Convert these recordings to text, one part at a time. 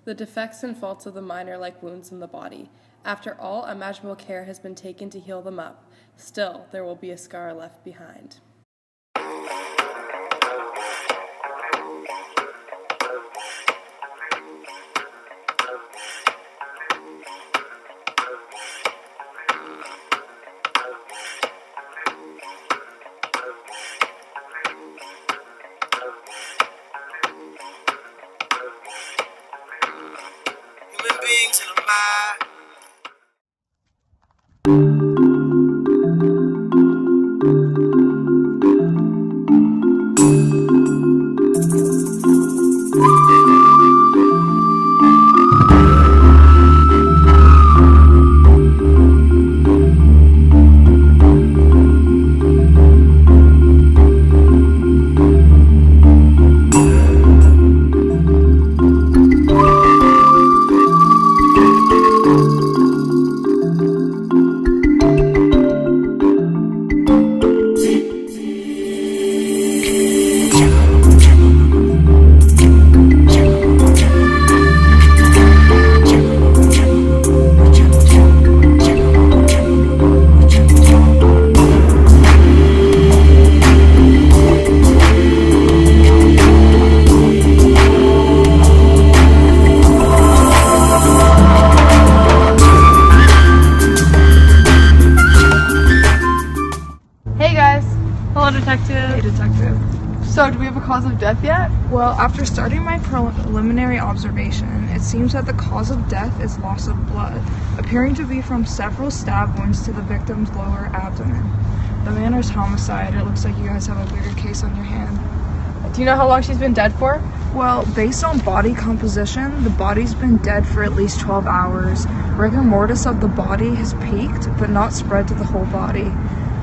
The defects and faults of the mind are like wounds in the body. After all imaginable care has been taken to heal them up, still there will be a scar left behind. Human beings in a mind. Hey guys! Hello, Detective. Hey Detective. So, do we have a cause of death yet? Well, after starting my preliminary observation, it seems that the cause of death is loss of blood, appearing to be from several stab wounds to the victim's lower abdomen. The manner is homicide. It looks like you guys have a bigger case on your hand. Do you know how long she's been dead for? Well, based on body composition, the body's been dead for at least 12 hours. Rigor mortis of the body has peaked, but not spread to the whole body.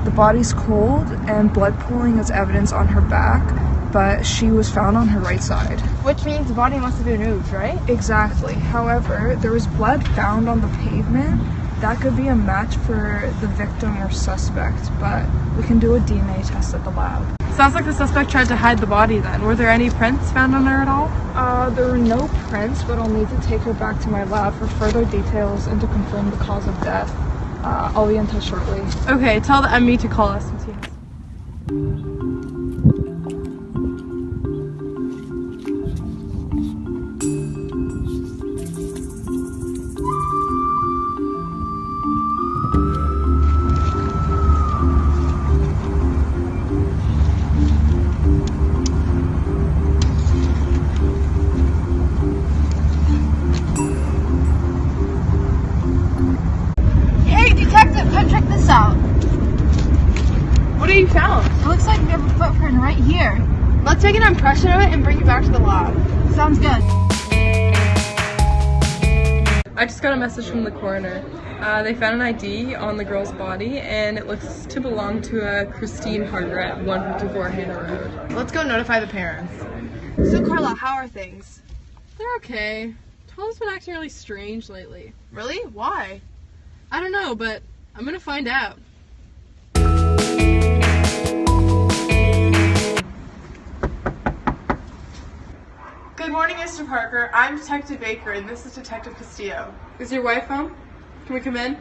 The body's cold, and blood pooling is evidence on her back, but she was found on her right side. Which means the body must have been moved, right? Exactly. However, there was blood found on the pavement. That could be a match for the victim or suspect, but we can do a DNA test at the lab. Sounds like the suspect tried to hide the body then. Were there any prints found on her at all? There were no prints, but I'll need to take her back to my lab for further details and to confirm the cause of death. I'll be in touch shortly. Okay, tell the ME to call us and see. Come check this out. What have you found? It looks like we have a footprint right here. Let's take an impression of it and bring it back to the lab. Sounds good. I just got a message from the coroner. They found an ID on the girl's body, and it looks to belong to a Christine Parker at 154 Hannah Road. Let's go notify the parents. So Carla, how are things? They're okay. Tom's been acting really strange lately. Really? Why? I don't know, but I'm gonna find out. Good morning, Mr. Parker. I'm Detective Baker, and this is Detective Castillo. Is your wife home? Can we come in?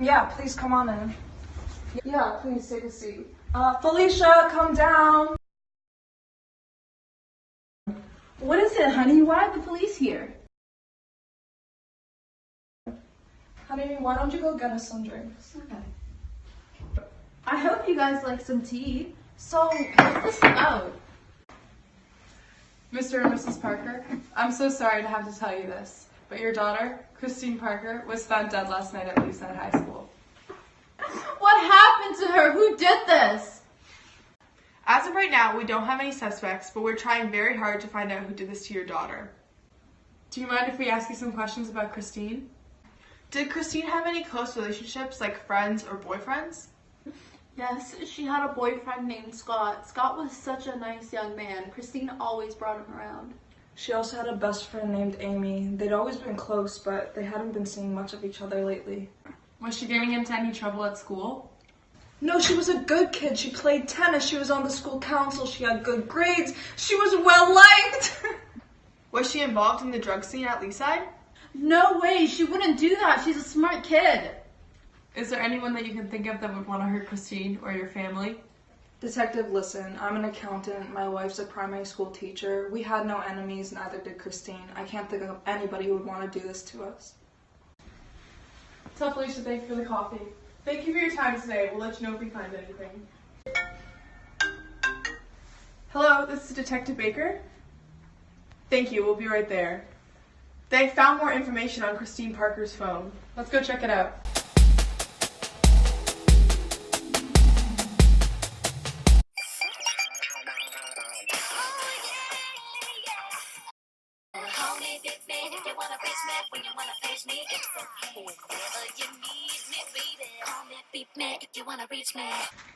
Yeah, please come on in. Yeah, please take a seat. Felicia, come down. What is it, honey? Why are the police here? Honey, why don't you go get us some drinks? Okay. I hope you guys like some tea. So, what's this about? Mr. and Mrs. Parker, I'm so sorry to have to tell you this, but your daughter, Christine Parker, was found dead last night at Lucent High School. What happened to her? Who did this? As of right now, we don't have any suspects, but we're trying very hard to find out who did this to your daughter. Do you mind if we ask you some questions about Christine? Did Christine have any close relationships, like friends or boyfriends? Yes, she had a boyfriend named Scott. Scott was such a nice young man. Christine always brought him around. She also had a best friend named Amy. They'd always been close, but they hadn't been seeing much of each other lately. Was she getting into any trouble at school? No, she was a good kid. She played tennis. She was on the school council. She had good grades. She was well liked. Was she involved in the drug scene at Leaside? No way, she wouldn't do that. She's a smart kid. Is there anyone that you can think of that would want to hurt Christine or your family? Detective, listen, I'm an accountant, my wife's a primary school teacher. We had no enemies, neither did Christine. I can't think of anybody who would want to do this to us. Tell Felicia thank you for the coffee. Thank you for your time today. We'll let you know if we find anything. Hello, this is Detective Baker. Thank you, we'll be right there. They found more information on Christine Parker's phone. Let's go check it out.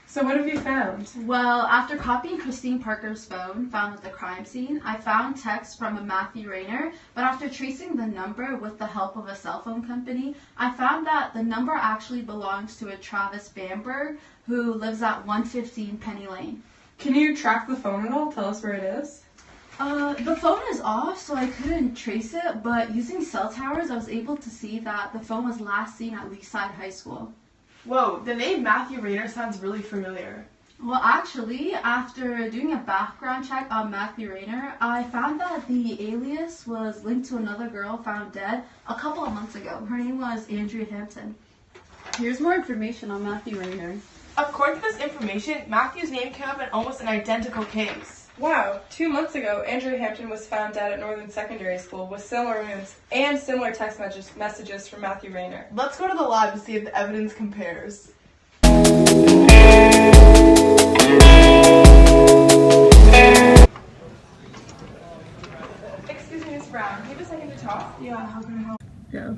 So what have you found? Well, after copying Christine Parker's phone found at the crime scene, I found texts from a Matthew Rayner, but after tracing the number with the help of a cell phone company, I found that the number actually belongs to a Travis Bamberg who lives at 115 Penny Lane. Can you track the phone at all? Tell us where it is. The phone is off, so I couldn't trace it, but using cell towers, I was able to see that the phone was last seen at Leaside High School. Whoa, the name Matthew Rayner sounds really familiar. Well, actually, after doing a background check on Matthew Rayner, I found that the alias was linked to another girl found dead a couple of months ago. Her name was Andrea Hampton. Here's more information on Matthew Rayner. According to this information, Matthew's name came up in almost an identical case. Wow, 2 months ago, Andrea Hampton was found dead at Northern Secondary School with similar wounds and similar text messages from Matthew Rayner. Let's go to the lab to see if the evidence compares. Excuse me, Miss Brown. Do you have a second to talk? Yeah, how can I help? Yeah.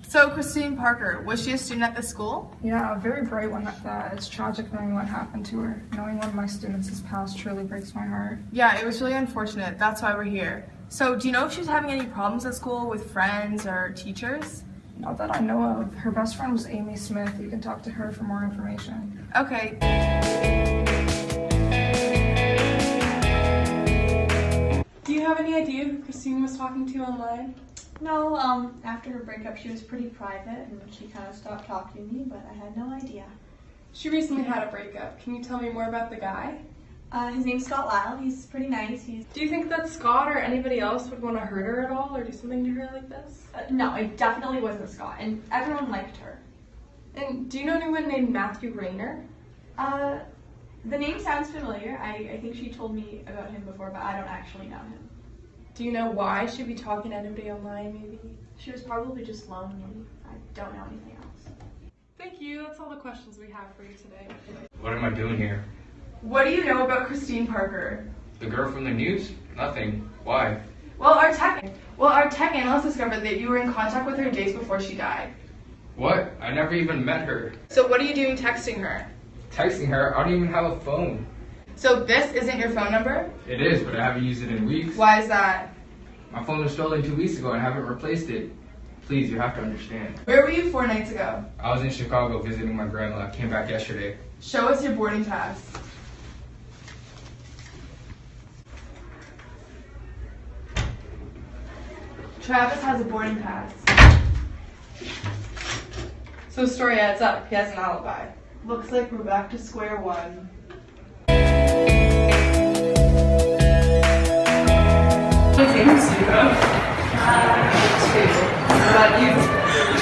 So, Christine Parker, was she a student at this school? Yeah, a very bright one at that. It's tragic knowing what happened to her. Knowing one of my students has passed truly breaks my heart. Yeah, it was really unfortunate. That's why we're here. So, do you know if she's having any problems at school with friends or teachers? Not that I know of. Her best friend was Amy Smith. You can talk to her for more information. Okay. Do you have any idea who Christine was talking to online? No, after her breakup she was pretty private and she kind of stopped talking to me, but I had no idea. She recently had a breakup. Can you tell me more about the guy? His name's Scott Lyle. He's pretty nice. Do you think that Scott or anybody else would want to hurt her at all or do something to her like this? No, it definitely wasn't Scott, and everyone liked her. And do you know anyone named Matthew Rayner? The name sounds familiar. I think she told me about him before, but I don't actually know him. Do you know why she'd be talking to anybody online, maybe? She was probably just lonely. I don't know anything else. Thank you. That's all the questions we have for you today. What am I doing here? What do you know about Christine Parker? The girl from the news? Nothing. Why? Well, our tech analyst discovered that you were in contact with her days before she died. What? I never even met her. So what are you doing texting her? Texting her? I don't even have a phone. So this isn't your phone number? It is, but I haven't used it in weeks. Why is that? My phone was stolen 2 weeks ago and I haven't replaced it. Please, you have to understand. Where were you 4 nights ago? I was in Chicago visiting my grandma. I came back yesterday. Show us your boarding pass. Travis has a boarding pass. So the story adds up. He has an alibi. Looks like we're back to square one.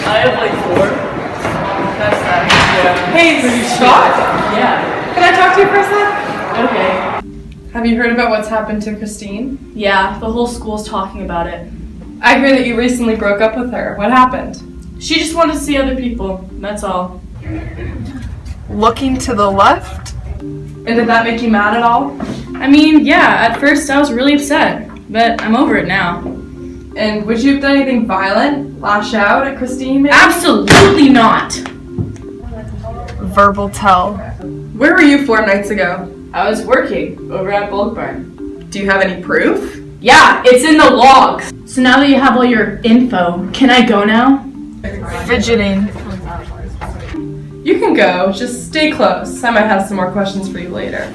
I have like 4. That's nice. Yeah. Hey, Scott! Yeah. Can I talk to you for a sec? Okay. Have you heard about what's happened to Christine? Yeah, the whole school's talking about it. I hear that you recently broke up with her. What happened? She just wanted to see other people. That's all. Looking to the left? And did that make you mad at all? I mean, yeah, at first I was really upset, but I'm over it now. And would you have done anything violent? Lash out at Christine, maybe? Absolutely not! Verbal tell. Where were you 4 nights ago? I was working over at Bulk Barn. Do you have any proof? Yeah, it's in the logs! So now that you have all your info, can I go now? Fidgeting. You can go, just stay close. I might have some more questions for you later.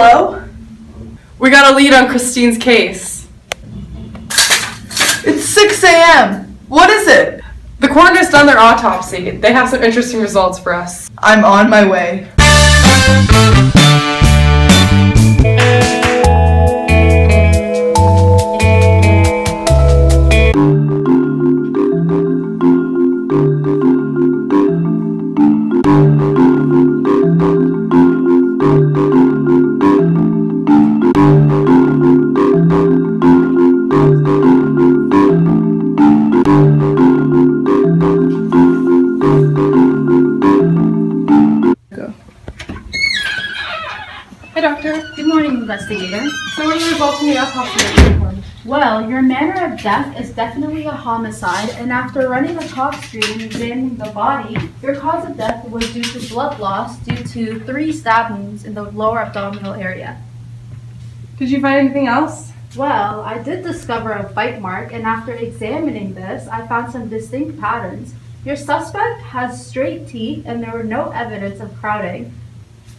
Hello? We got a lead on Christine's case. It's 6 a.m. What is it? The coroner's done their autopsy. They have some interesting results for us. I'm on my way. Hey, doctor. Good morning, investigator. So what are the results from the autopsy report? Well, your manner of death is definitely a homicide, and after running a tox screen and examining the body, your cause of death was due to blood loss due to 3 stab wounds in the lower abdominal area. Did you find anything else? Well, I did discover a bite mark, and after examining this, I found some distinct patterns. Your suspect has straight teeth, and there were no evidence of crowding.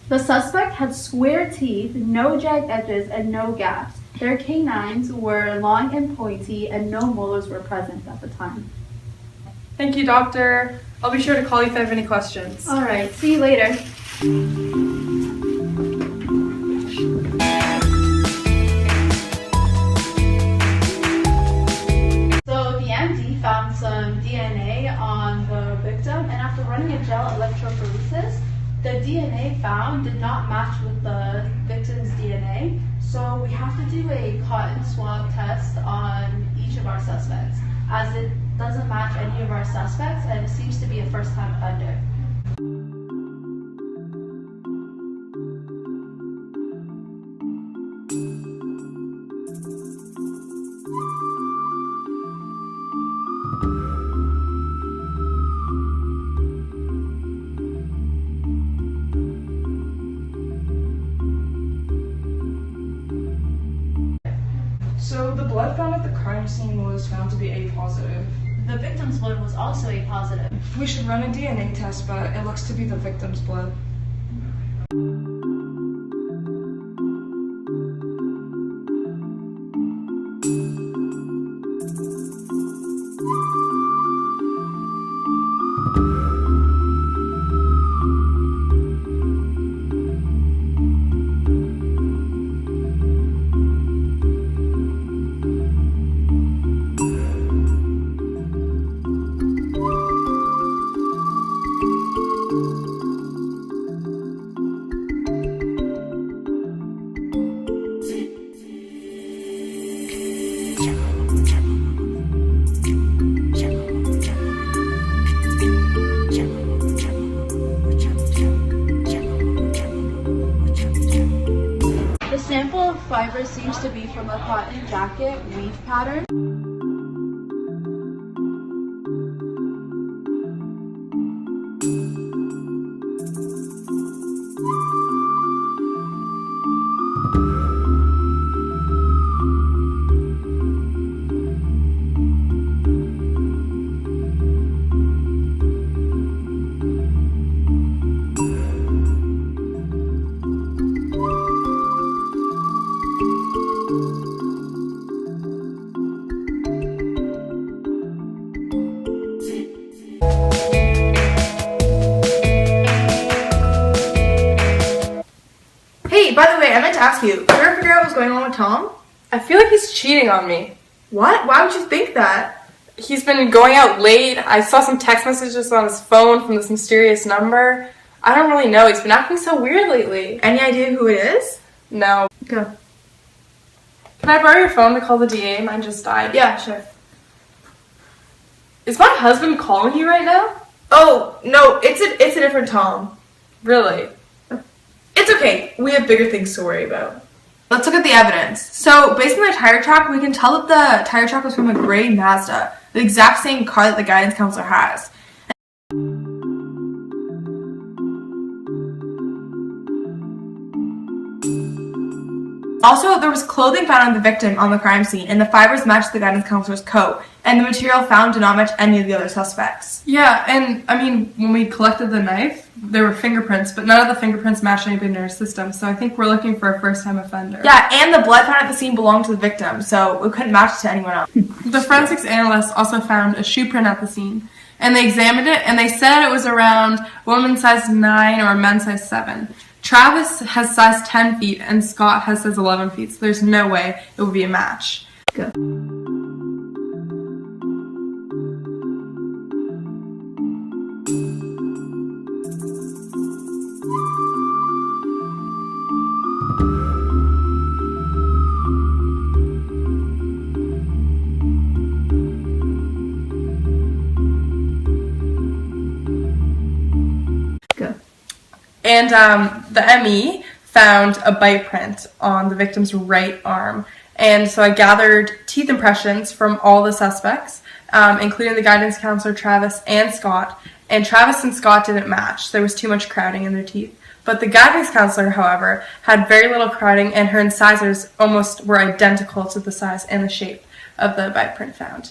The suspect had square teeth, no jagged edges, and no gaps. Their canines were long and pointy, and no molars were present at the time. Thank you, doctor. I'll be sure to call you if I have any questions. All right, see you later. So the MD found some DNA on the victim, and after running a gel electrophoresis, the DNA found did not match with the victim's DNA. So we have to do a cotton swab test on each of our suspects, as it doesn't match any of our suspects and it seems to be a first-time offender. So the blood found at the crime scene was found to be A positive. The victim's blood was also A positive. We should run a DNA test, but it looks to be the victim's blood. The sample of fiber seems to be from a cotton jacket weave pattern. Hey, by the way, I meant to ask you, did you ever figure out what's going on with Tom? I feel like he's cheating on me. What? Why would you think that? He's been going out late. I saw some text messages on his phone from this mysterious number. I don't really know. He's been acting so weird lately. Any idea who it is? No. Go. Can I borrow your phone to call the DA? Mine just died. Yeah, sure. Is my husband calling you right now? Oh, no, it's a different Tom. Really? It's okay. We have bigger things to worry about. Let's look at the evidence. So, based on the tire track, we can tell that the tire track was from a gray Mazda, the exact same car that the guidance counselor has. Also, there was clothing found on the victim on the crime scene, and the fibers matched the guidance counselor's coat. and the material found did not match any of the other suspects. Yeah, and I mean, when we collected the knife, there were fingerprints, but none of the fingerprints matched anybody in our system, so I think we're looking for a first-time offender. Yeah, and the blood found at the scene belonged to the victim, so we couldn't match it to anyone else. The forensics analyst also found a shoe print at the scene, and they examined it, and they said it was around woman size 9 or men's size 7. Travis has size 10 feet, and Scott has size 11 feet, so there's no way it would be a match. Good. And the ME found a bite print on the victim's right arm. And so I gathered teeth impressions from all the suspects, including the guidance counselor Travis and Scott. And Travis and Scott didn't match. There was too much crowding in their teeth. But the guidance counselor, however, had very little crowding, and her incisors almost were identical to the size and the shape of the bite print found.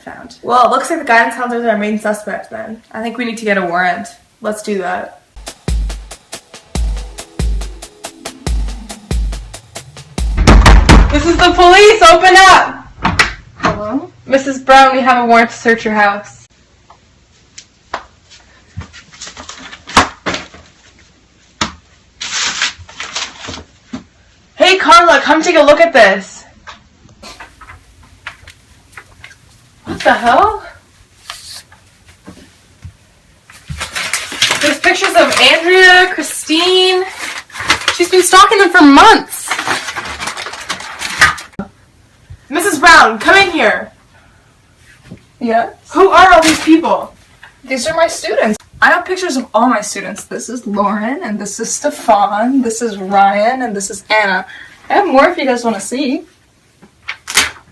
Found. Well, it looks like the guidance counselor is our main suspect then. I think we need to get a warrant. Let's do that. This is the police! Open up! Hello? Mrs. Brown, we have a warrant to search your house. Hey Carla, come take a look at this. What the hell? There's pictures of Andrea, Christine. She's been stalking them for months. Mrs. Brown, come in here. Yeah? Who are all these people? These are my students. I have pictures of all my students. This is Lauren, and this is Stefan, this is Ryan, and this is Anna. I have more if you guys want to see.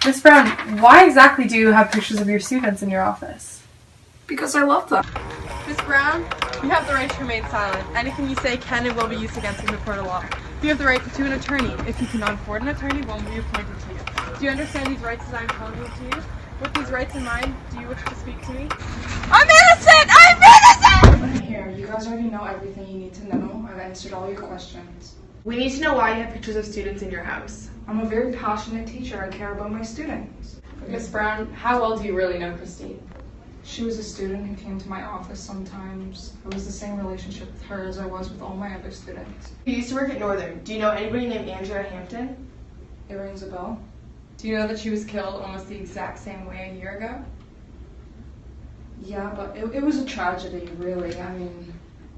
Miss Brown, why exactly do you have pictures of your students in your office? Because I love them. Miss Brown, you have the right to remain silent. Anything you say can and will be used against you in the court of law. You have the right to an attorney. If you cannot afford an attorney, one will be appointed to you. Do you understand these rights as I'm telling them to you? With these rights in mind, do you wish to speak to me? I'm innocent! I'm innocent! Here, you guys already know everything you need to know. I've answered all your questions. We need to know why you have pictures of students in your house. I'm a very passionate teacher. I care about my students. Miss Brown, how well do you really know Christine? She was a student who came to my office sometimes. It was the same relationship with her as I was with all my other students. You used to work at Northern. Do you know anybody named Andrea Hampton? It rings a bell. Do you know that she was killed almost the exact same way a year ago? Yeah, but it was a tragedy, really. I mean,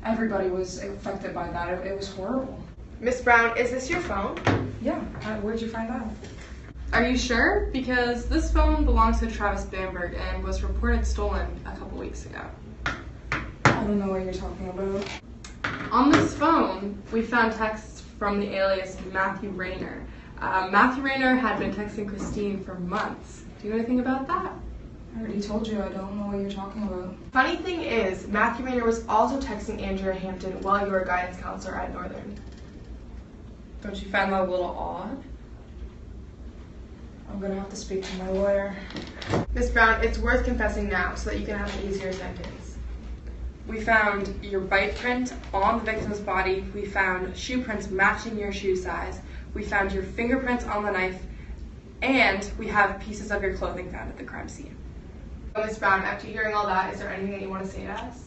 everybody was affected by that. It was horrible. Miss Brown, is this your phone? Yeah, where'd you find that? Are you sure? Because this phone belongs to Travis Bamberg and was reported stolen a couple weeks ago. I don't know what you're talking about. On this phone, we found texts from the alias Matthew Rayner. Matthew Rayner had been texting Christine for months. Do you know anything about that? I already told you I don't know what you're talking about. Funny thing is, Matthew Rayner was also texting Andrea Hampton while you were a guidance counselor at Northern. Don't you find that a little odd? I'm gonna have to speak to my lawyer. Miss Brown, it's worth confessing now so that you can have an easier sentence. We found your bite print on the victim's body. We found shoe prints matching your shoe size. We found your fingerprints on the knife. And we have pieces of your clothing found at the crime scene. Miss Brown, after hearing all that, is there anything that you want to say to us?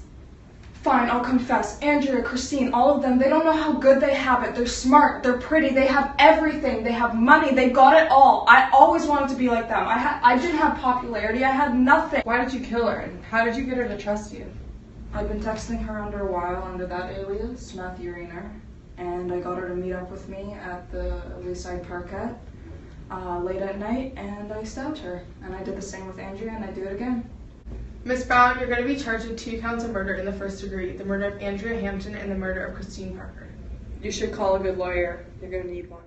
Fine, I'll confess. Andrea, Christine, all of them, they don't know how good they have it. They're smart, they're pretty, they have everything. They have money, they got it all. I always wanted to be like them. I didn't have popularity, I had nothing. Why did you kill her, and how did you get her to trust you? I've been texting her under a while under that alias, Matthew Rayner, and I got her to meet up with me at the Wayside Parkette late at night, and I stabbed her. And I did the same with Andrea, and I do it again. Miss Brown, you're going to be charged with 2 counts of murder in the first degree, the murder of Andrea Hampton and the murder of Christine Parker. You should call a good lawyer. You're gonna need one.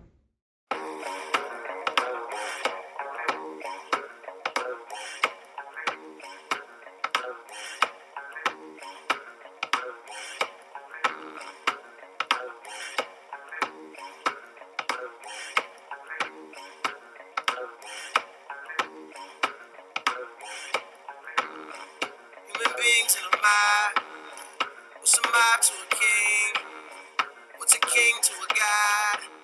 Human beings in a mob. What's a mob to a king? What's a king to a god?